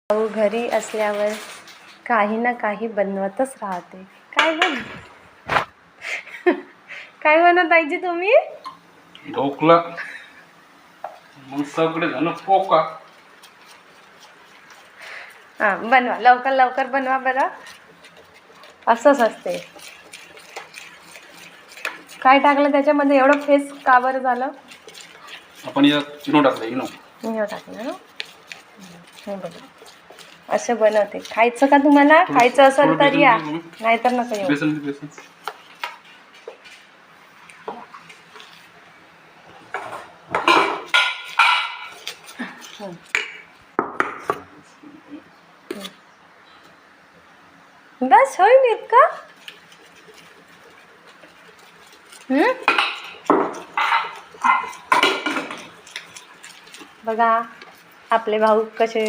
भाऊ घरी असल्यावर काही ना काही बनवतच राहते. काय बनवत आईजी तुम्ही? ढोकला. मग सगळे जण पोका. बनवा लवकर लवकर बनवा बरं. असंच असते. काय टाकलं त्याच्यामध्ये? एवढं फेस का बरं झालं? आपण यात इनो टाकलं. इनो टाकलं ना. हे बघा असं बनवते. खायचं का तुम्हाला? खायचं असेल तर या, नाहीतर नका येऊ. बेसन बस होईल इतका. बघा आपले भाऊ कसे